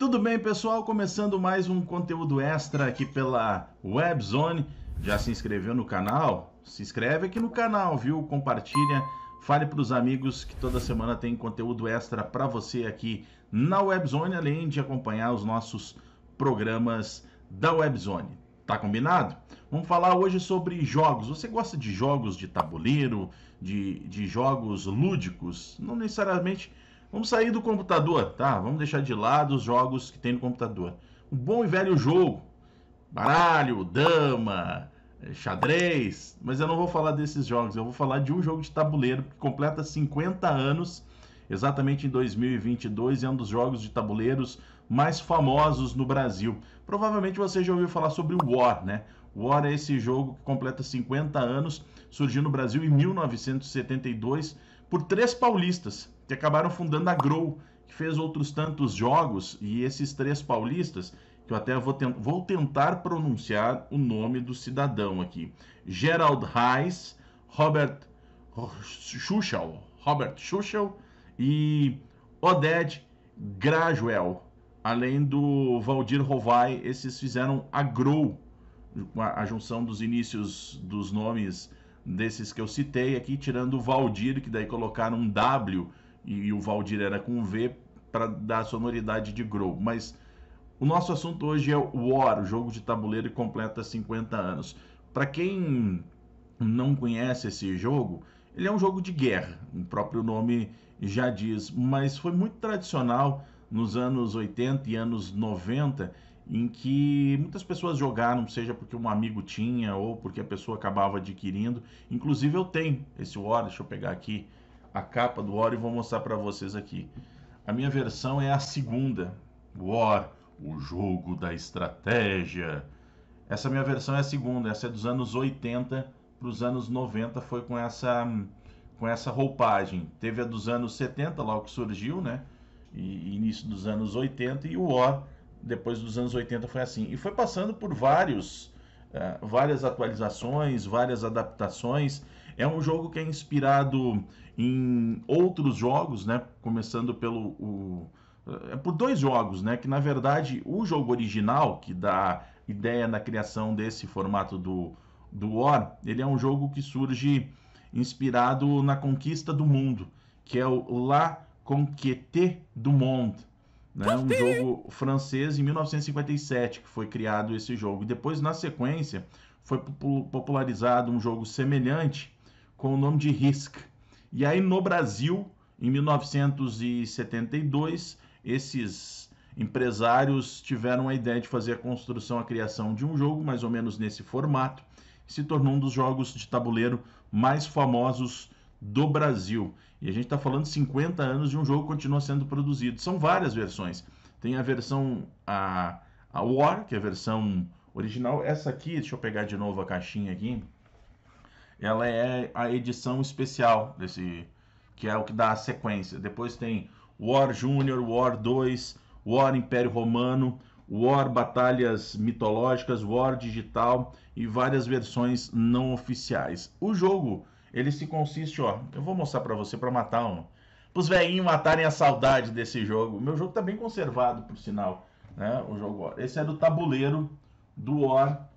Tudo bem, pessoal? Começando mais um conteúdo extra aqui pela Webzone. Já se inscreveu no canal? Se inscreve aqui no canal, viu? Compartilha, fale para os amigos que toda semana tem conteúdo extra para você aqui na Webzone, além de acompanhar os nossos programas da Webzone. Tá combinado? Vamos falar hoje sobre jogos. Você gosta de jogos de tabuleiro, de jogos lúdicos? Não necessariamente. Vamos sair do computador, tá? Vamos deixar de lado os jogos que tem no computador. Um bom e velho jogo, baralho, dama, xadrez, mas eu não vou falar desses jogos, eu vou falar de um jogo de tabuleiro que completa 50 anos, exatamente em 2022, e é um dos jogos de tabuleiros mais famosos no Brasil. Provavelmente você já ouviu falar sobre o War, né? O War é esse jogo que completa 50 anos, surgiu no Brasil em 1972 por três paulistas que acabaram fundando a Grow, que fez outros tantos jogos, e esses três paulistas, que eu até vou tentar pronunciar o nome do cidadão aqui, Gerald Reis, Robert Schuchel e Oded Grajuel, além do Valdir Rovai. Esses fizeram a Grow, a junção dos inícios dos nomes desses que eu citei aqui, tirando o Valdir, que daí colocaram um W e o Valdir era com V para dar a sonoridade de Grow. Mas o nosso assunto hoje é o War, o jogo de tabuleiro que completa 50 anos. Para quem não conhece esse jogo, ele é um jogo de guerra, o próprio nome já diz, mas foi muito tradicional nos anos 80 e anos 90, em que muitas pessoas jogaram, seja porque um amigo tinha ou porque a pessoa acabava adquirindo. Inclusive eu tenho esse War, deixa eu pegar aqui a capa do War e vou mostrar para vocês aqui. A minha versão é a segunda, War, o jogo da estratégia. Essa minha versão é a segunda, essa é dos anos 80 para os anos 90, foi com essa roupagem. Teve a dos anos 70, lá o que surgiu, né? E início dos anos 80, e o War depois dos anos 80 foi assim. E foi passando por várias atualizações, várias adaptações. É um jogo que é inspirado em outros jogos, né? Começando por dois jogos, né? Que na verdade o jogo original, que dá ideia na criação desse formato do War, ele é um jogo que surge inspirado na conquista do mundo, que é o La Conquête du Monde, né? Um jogo francês em 1957 que foi criado esse jogo. E depois, na sequência, foi popularizado um jogo semelhante com o nome de Risk. E aí no Brasil, em 1972, esses empresários tiveram a ideia de fazer a construção, a criação de um jogo mais ou menos nesse formato, e se tornou um dos jogos de tabuleiro mais famosos do Brasil. E a gente está falando de 50 anos de um jogo que continua sendo produzido. São várias versões. Tem a versão a War, que é a versão original. Essa aqui, deixa eu pegar de novo a caixinha aqui. Ela é a edição especial desse, que é o que dá a sequência. Depois tem War Júnior, War 2, War Império Romano, War Batalhas Mitológicas, War Digital e várias versões não oficiais. O jogo, ele se consiste, ó, eu vou mostrar para você para matar os velhinhos matarem a saudade desse jogo. O meu jogo tá bem conservado, por sinal, né? O jogo War. Esse é do tabuleiro do War,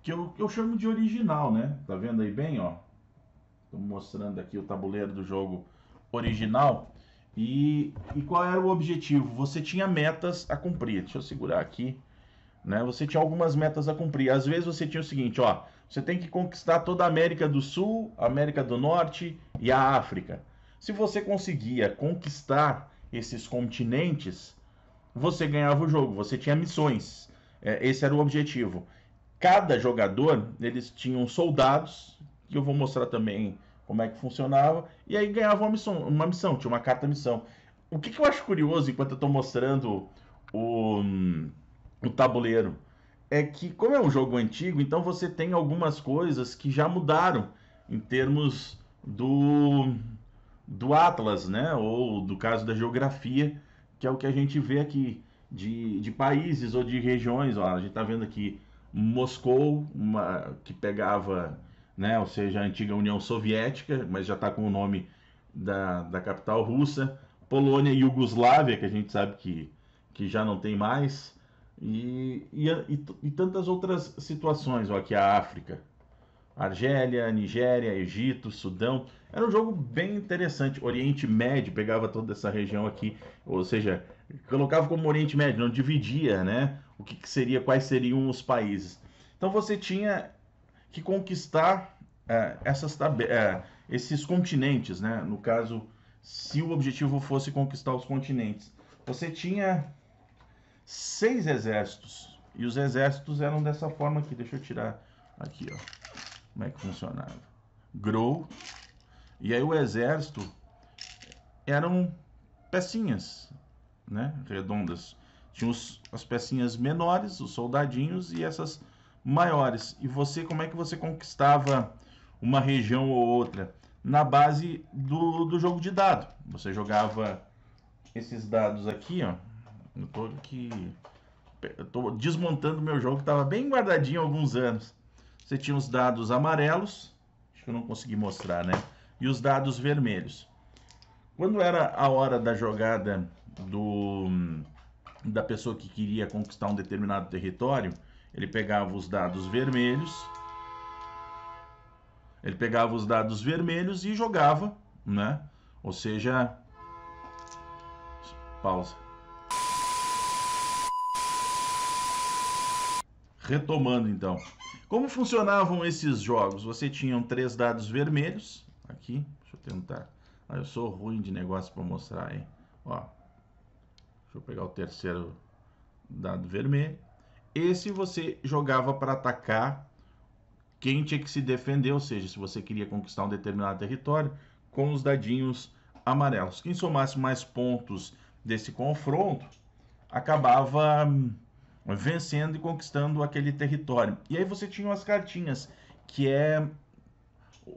que eu chamo de original, né? Tá vendo aí bem, ó? Tô mostrando aqui o tabuleiro do jogo original. E qual era o objetivo? Você tinha metas a cumprir. Deixa eu segurar aqui, né? Você tinha algumas metas a cumprir. Às vezes você tinha o seguinte, ó, você tem que conquistar toda a América do Sul, a América do Norte e a África. Se você conseguia conquistar esses continentes, você ganhava o jogo. Você tinha missões. Esse era o objetivo. Cada jogador, eles tinham soldados, que eu vou mostrar também como é que funcionava, e aí ganhava uma missão, tinha uma carta missão. O que eu acho curioso, enquanto eu estou mostrando o tabuleiro, é que, como é um jogo antigo, então você tem algumas coisas que já mudaram em termos do Atlas, né? Ou do caso da geografia, que é o que a gente vê aqui, de países ou de regiões. Ó, a gente está vendo aqui Moscou, que pegava, né, ou seja, a antiga União Soviética, mas já está com o nome da capital russa. Polônia e Iugoslávia, que a gente sabe que já não tem mais, e tantas outras situações. Ó, aqui a África, Argélia, Nigéria, Egito, Sudão. Era um jogo bem interessante. Oriente Médio, pegava toda essa região aqui, ou seja, colocava como Oriente Médio, não dividia, né? O que seria, quais seriam os países. Então você tinha que conquistar esses continentes, né? No caso, se o objetivo fosse conquistar os continentes, você tinha 6 exércitos, e os exércitos eram dessa forma aqui. Deixa eu tirar aqui, ó, como é que funcionava. Grow, e aí o exército eram pecinhas, né, redondas. Tinha as pecinhas menores, os soldadinhos, e essas maiores. E você, como é que você conquistava uma região ou outra? Na base do jogo de dado. Você jogava esses dados aqui, ó. Eu tô desmontando meu jogo que estava bem guardadinho há alguns anos. Você tinha os dados amarelos, acho que eu não consegui mostrar, né? E os dados vermelhos. Quando era a hora da jogada da pessoa que queria conquistar um determinado território, ele pegava os dados vermelhos, e jogava, né? Ou seja, pausa. Retomando então, como funcionavam esses jogos? Você tinha 3 dados vermelhos, aqui, deixa eu tentar, eu sou ruim de negócio para mostrar, hein? Ó, deixa eu pegar o terceiro dado vermelho. Esse você jogava para atacar quem tinha que se defender, ou seja, se você queria conquistar um determinado território, com os dadinhos amarelos. Quem somasse mais pontos desse confronto acabava vencendo e conquistando aquele território. E aí você tinha as cartinhas, que é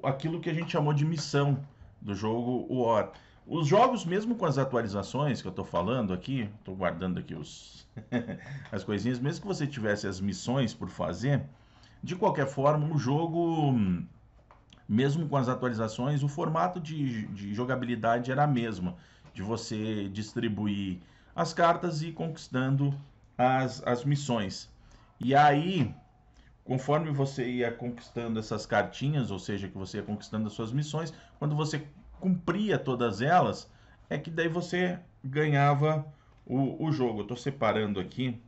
aquilo que a gente chamou de missão do jogo War. Os jogos, mesmo com as atualizações que eu estou falando aqui, estou guardando aqui as coisinhas, mesmo que você tivesse as missões por fazer, de qualquer forma, o jogo, mesmo com as atualizações, o formato de jogabilidade era a mesma, de você distribuir as cartas e ir conquistando as missões. E aí, conforme você ia conquistando essas cartinhas, ou seja, que você ia conquistando as suas missões, quando você cumpria todas elas, é que daí você ganhava o jogo. Eu estou separando aqui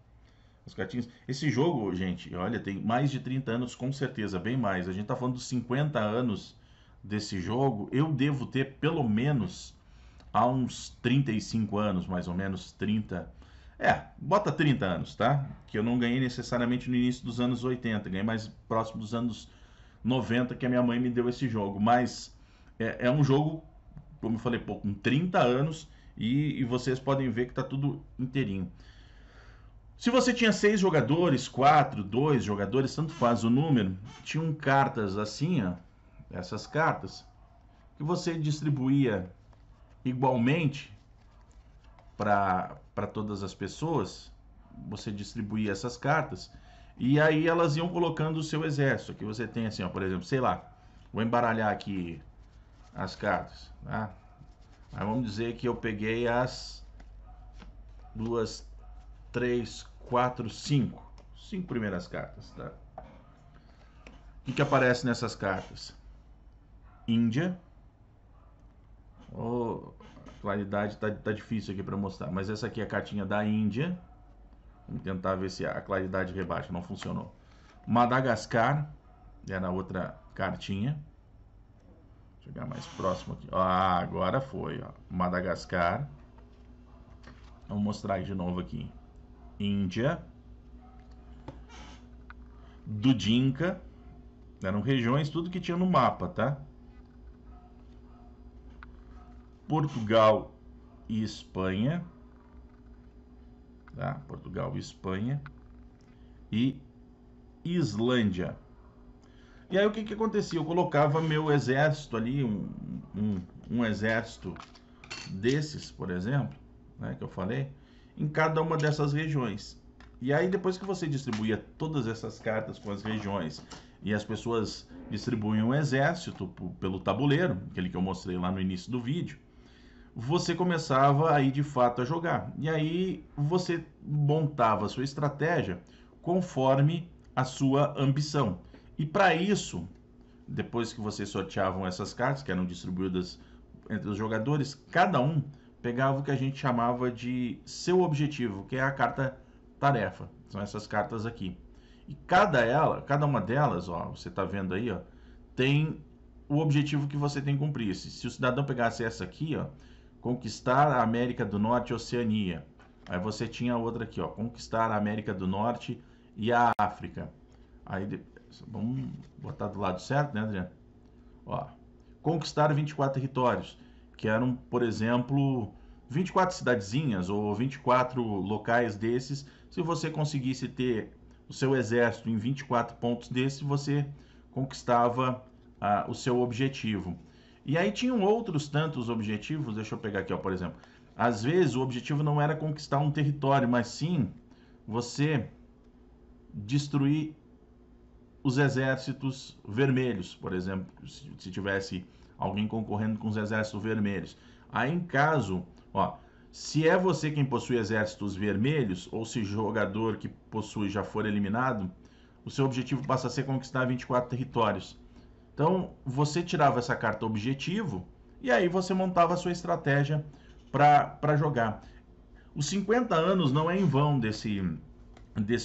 as cartinhas. Esse jogo, gente, olha, tem mais de 30 anos, com certeza, bem mais. A gente está falando dos 50 anos desse jogo. Eu devo ter pelo menos há uns 35 anos, mais ou menos 30. Bota 30 anos, tá? Que eu não ganhei necessariamente no início dos anos 80, ganhei mais próximo dos anos 90, que a minha mãe me deu esse jogo. Mas é um jogo, como eu falei, pô, com 30 anos, e vocês podem ver que tá tudo inteirinho. Se você tinha 6 jogadores, 4, 2 jogadores, tanto faz o número, tinham cartas assim, ó, essas cartas, que você distribuía igualmente para todas as pessoas. Você distribuía essas cartas e aí elas iam colocando o seu exército. Aqui você tem assim, ó, por exemplo, sei lá, vou embaralhar aqui as cartas, tá? Aí vamos dizer que eu peguei as 2, 3, 4, 5 primeiras cartas, tá? O que aparece nessas cartas? Índia. A claridade tá difícil aqui para mostrar, mas essa aqui é a cartinha da Índia. Vamos tentar ver se a claridade rebaixa. Não funcionou. Madagascar era a outra cartinha. Vou chegar mais próximo aqui. Agora foi, ó. Madagascar. Vamos mostrar de novo aqui. Índia. Dudinka. Eram regiões, tudo que tinha no mapa, tá? Portugal e Espanha. Tá? Portugal e Espanha. E Islândia. E aí o que acontecia? Eu colocava meu exército ali, um exército desses, por exemplo, né, que eu falei, em cada uma dessas regiões. E aí depois que você distribuía todas essas cartas com as regiões e as pessoas distribuíam o exército pelo tabuleiro, aquele que eu mostrei lá no início do vídeo, você começava aí de fato a jogar. E aí você montava a sua estratégia conforme a sua ambição. E para isso, depois que vocês sorteavam essas cartas, que eram distribuídas entre os jogadores, cada um pegava o que a gente chamava de seu objetivo, que é a carta tarefa. São essas cartas aqui. E cada uma delas, ó, você está vendo aí, ó, tem o objetivo que você tem que cumprir. Se o cidadão pegasse essa aqui, ó, conquistar a América do Norte e Oceania. Aí você tinha outra aqui, ó, conquistar a América do Norte e a África. Aí vamos botar do lado certo, né, Adriano? Ó, conquistar 24 territórios, que eram, por exemplo, 24 cidadezinhas ou 24 locais desses. Se você conseguisse ter o seu exército em 24 pontos desses, você conquistava o seu objetivo. E aí tinham outros tantos objetivos, deixa eu pegar aqui, ó, por exemplo. Às vezes o objetivo não era conquistar um território, mas sim você destruir os exércitos vermelhos, por exemplo, se tivesse alguém concorrendo com os exércitos vermelhos. Aí em caso, ó, se é você quem possui exércitos vermelhos, ou se o jogador que possui já for eliminado, o seu objetivo passa a ser conquistar 24 territórios. Então, você tirava essa carta objetivo e aí você montava a sua estratégia para jogar. Os 50 anos não é em vão desse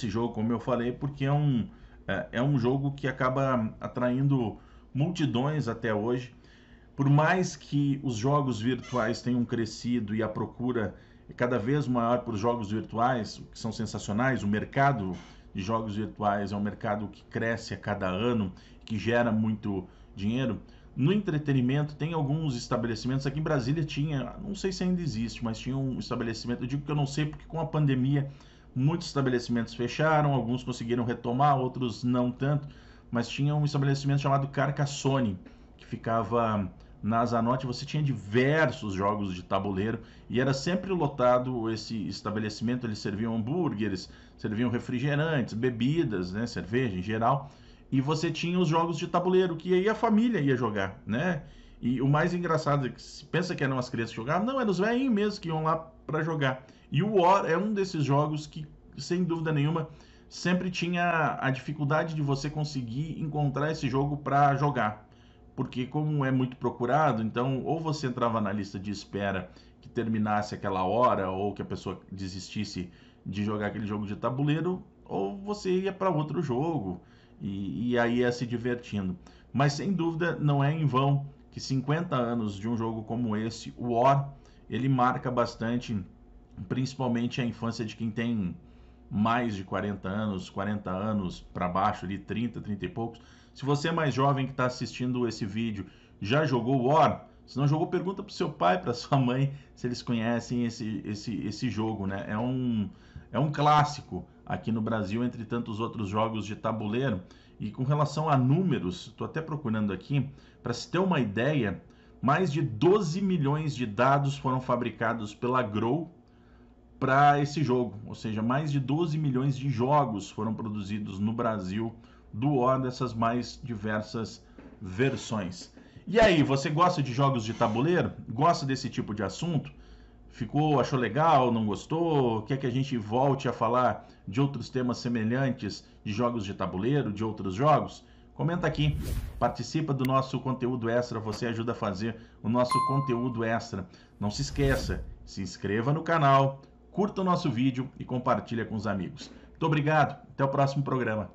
jogo, como eu falei, porque é um jogo que acaba atraindo multidões até hoje. Por mais que os jogos virtuais tenham crescido e a procura é cada vez maior por jogos virtuais, que são sensacionais, o mercado de jogos virtuais é um mercado que cresce a cada ano, que gera muito dinheiro. No entretenimento, tem alguns estabelecimentos, aqui em Brasília tinha, não sei se ainda existe, mas tinha um estabelecimento, eu digo que eu não sei porque com a pandemia muitos estabelecimentos fecharam, alguns conseguiram retomar, outros não tanto, mas tinha um estabelecimento chamado Carcassonne, que ficava na Zanotti. Você tinha diversos jogos de tabuleiro e era sempre lotado esse estabelecimento. Eles serviam hambúrgueres, serviam refrigerantes, bebidas, né, cerveja em geral, e você tinha os jogos de tabuleiro que aí a família ia jogar, né? E o mais engraçado é que se pensa que eram as crianças que jogavam, não, eram os velhinhos mesmo que iam lá para jogar. E o War é um desses jogos que, sem dúvida nenhuma, sempre tinha a dificuldade de você conseguir encontrar esse jogo para jogar. Porque como é muito procurado, então ou você entrava na lista de espera que terminasse aquela hora, ou que a pessoa desistisse de jogar aquele jogo de tabuleiro, ou você ia para outro jogo e aí ia se divertindo. Mas sem dúvida não é em vão que 50 anos de um jogo como esse, o War, ele marca bastante, principalmente a infância de quem tem mais de 40 anos para baixo, ali 30, 30 e poucos. Se você é mais jovem que está assistindo esse vídeo, já jogou War? Se não jogou, pergunta para o seu pai, para sua mãe, se eles conhecem esse jogo, né? É um clássico aqui no Brasil, entre tantos outros jogos de tabuleiro. E com relação a números, estou até procurando aqui, para se ter uma ideia, mais de 12 milhões de dados foram fabricados pela Grow para esse jogo, ou seja, mais de 12 milhões de jogos foram produzidos no Brasil do War, dessas mais diversas versões. E aí, você gosta de jogos de tabuleiro? Gosta desse tipo de assunto? Achou legal, não gostou? Quer que a gente volte a falar de outros temas semelhantes de jogos de tabuleiro, de outros jogos? Comenta aqui, participa do nosso conteúdo extra, você ajuda a fazer o nosso conteúdo extra. Não se esqueça, se inscreva no canal, curta o nosso vídeo e compartilha com os amigos. Muito obrigado, até o próximo programa.